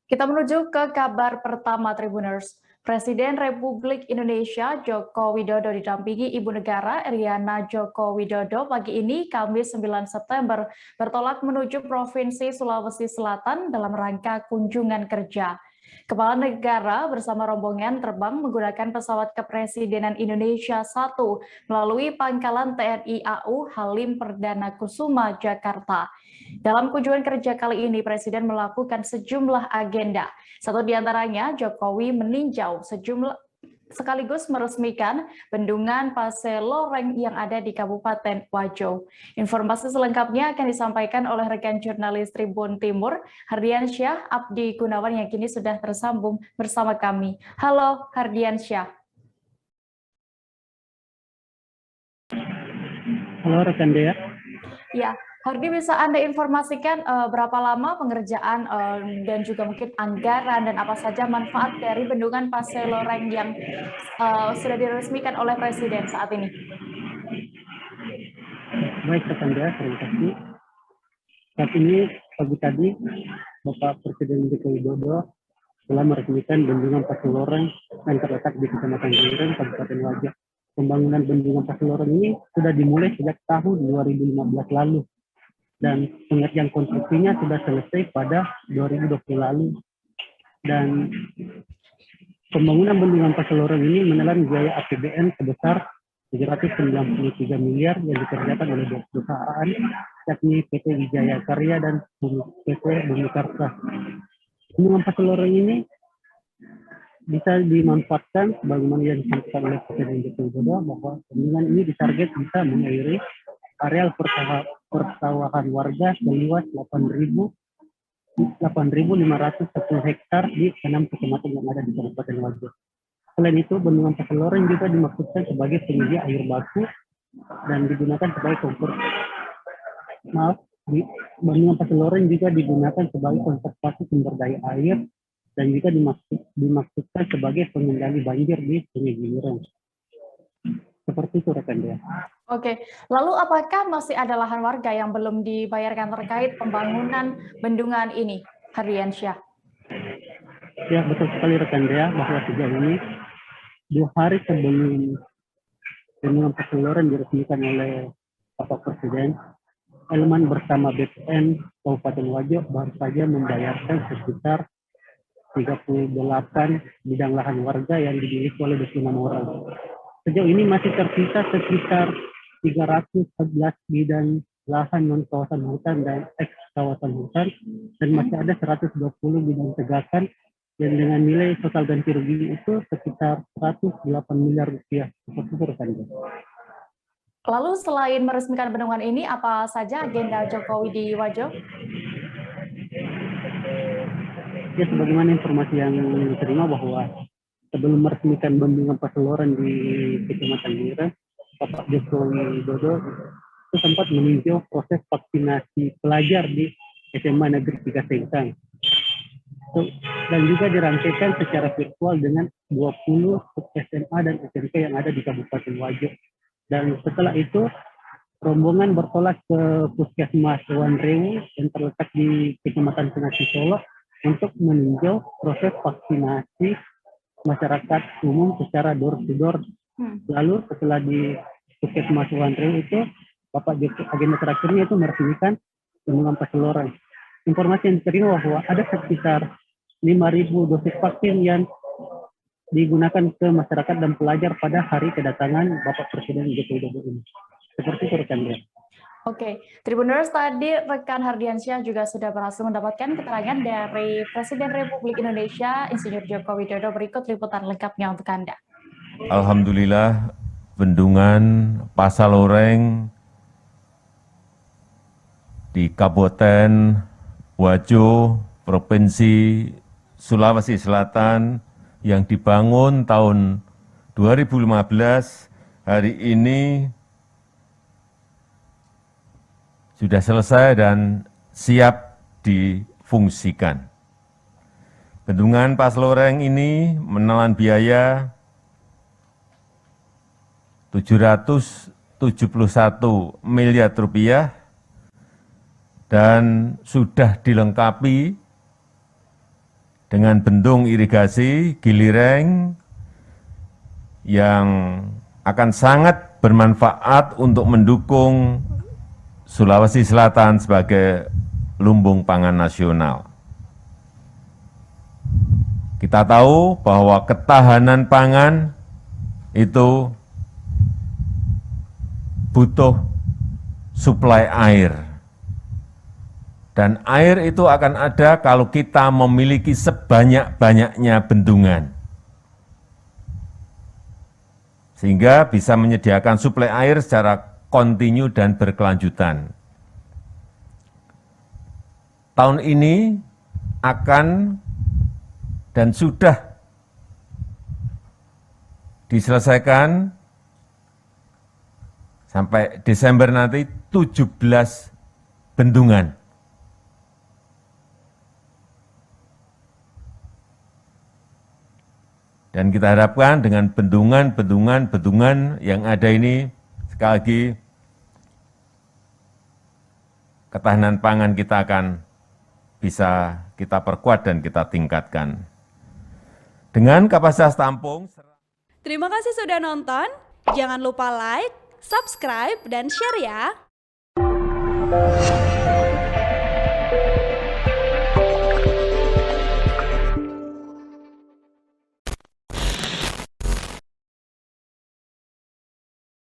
Kita menuju ke kabar pertama Tribuners. Presiden Republik Indonesia Joko Widodo didampingi Ibu Negara Iriana Joko Widodo pagi ini Kamis 9 September bertolak menuju Provinsi Sulawesi Selatan dalam rangka kunjungan kerja. Kepala negara bersama rombongan terbang menggunakan pesawat Kepresidenan Indonesia 1 melalui Pangkalan TNI AU Halim Perdana Kusuma, Jakarta. Dalam kunjungan kerja kali ini, Presiden melakukan sejumlah agenda. Satu di antaranya, Jokowi meninjau sekaligus meresmikan bendungan Paseloreng yang ada di Kabupaten Wajo. Informasi selengkapnya akan disampaikan oleh rekan jurnalis Tribun Timur, Hardiansyah Abdi Gunawan yang kini sudah tersambung bersama kami. Halo Hardiansyah. Halo rekan Dea. Ya, Hardi, bisa Anda informasikan berapa lama pengerjaan dan juga mungkin anggaran dan apa saja manfaat dari bendungan Paseloreng yang sudah diresmikan oleh Presiden saat ini? Baik rekan Dea, terima kasih. Saat ini pagi tadi Bapak Presiden Joko Widodo telah meresmikan bendungan Paseloreng yang terletak di Kecamatan Giren, Kabupaten Wajo. Pembangunan bendungan Paseloreng ini sudah dimulai sejak tahun 2015 lalu. Dan pengerjaan konstruksinya sudah selesai pada 2020 lalu. Dan pembangunan bendungan Paseloreng ini menelan biaya APBN sebesar 793 miliar yang dikerjakan oleh dua perusahaan, yakni PT Wijaya Karya dan PT Bumi Karsa. Bendungan Paseloreng ini bisa dimanfaatkan sebagaimana yang disampaikan oleh Presiden Joko Widodo bahwa bendungan ini ditarget bisa mengairi areal persawahan warga seluas 8.510 hektar di 6 kecamatan yang ada di Kabupaten Wajo. Selain itu, bendungan Paseloreng juga dimaksudkan sebagai penyedia air baku dan digunakan sebagai bendungan Paseloreng juga digunakan sebagai konservasi sumber daya air dan juga dimaksudkan sebagai pengendali banjir di Sungai Giren. Seperti itu rekan Dea. Oke, lalu apakah masih ada lahan warga yang belum dibayarkan terkait pembangunan bendungan ini, Hardiansyah? Ya, betul sekali rekan Dea bahwa sejauh ini 2 hari sebelum bendungan Paseloreng diresmikan oleh Bapak Presiden, elemen bersama BPN Kabupaten Wajo baru saja membayarkan sekitar 38 bidang lahan warga yang dimiliki oleh 26 orang. Sejauh ini masih tersisa sekitar 311 bidang lahan non kawasan hutan dan eks kawasan hutan, dan masih ada 120 bidang tegakan yang dengan nilai total ganti rugi itu sekitar 108 miliar rupiah. Seperti itu rekan. Lalu selain meresmikan bendungan ini, apa saja agenda Jokowi di Wajo? Ya, sebagaimana informasi yang diterima bahwa sebelum meresmikan bendungan Paseloreng di Kecamatan Giren, Bapak Joko Widodo itu sempat meninjau proses vaksinasi pelajar di SMA Negeri 3 Sengkang. Dan juga dirangkaikan secara virtual dengan 20 SMA dan SMK yang ada di Kabupaten Wajo. Dan setelah itu, rombongan bertolak ke Puskesmas Wanrewu yang terletak di Kecamatan Senasi Solo untuk meninjau proses vaksinasi masyarakat umum secara door to door. Lalu setelah di Puskesmas Wanrewu itu, Bapak Joko agenda terakhirnya itu meresmikan bendungan Paseloreng. Informasi yang diterima bahwa ada sekitar 5.000 dosis vaksin yang digunakan ke masyarakat dan pelajar pada hari kedatangan Bapak Presiden Joko Widodo ini. Seperti itu rekan Dea. Oke, Tribuners, tadi rekan Hardiansyah juga sudah berhasil mendapatkan keterangan dari Presiden Republik Indonesia, Insinyur Joko Widodo. Berikut liputan lengkapnya untuk Anda. Alhamdulillah, bendungan Paseloreng di Kabupaten Wajo, Provinsi Sulawesi Selatan yang dibangun tahun 2015 hari ini sudah selesai dan siap difungsikan. Bendungan Paseloreng ini menelan biaya 771 miliar rupiah dan sudah dilengkapi dengan bendung irigasi Gilireng yang akan sangat bermanfaat untuk mendukung Sulawesi Selatan sebagai lumbung pangan nasional. Kita tahu bahwa ketahanan pangan itu butuh suplai air. Dan air itu akan ada kalau kita memiliki sebanyak-banyaknya bendungan. Sehingga bisa menyediakan suplai air secara kontinu dan berkelanjutan. Tahun ini akan dan sudah diselesaikan sampai Desember nanti 17 bendungan. Dan kita harapkan dengan bendungan yang ada ini, sekali lagi, ketahanan pangan kita akan bisa kita perkuat dan kita tingkatkan. Dengan kapasitas tampung. Terima kasih sudah nonton. Jangan lupa like, subscribe, dan share ya.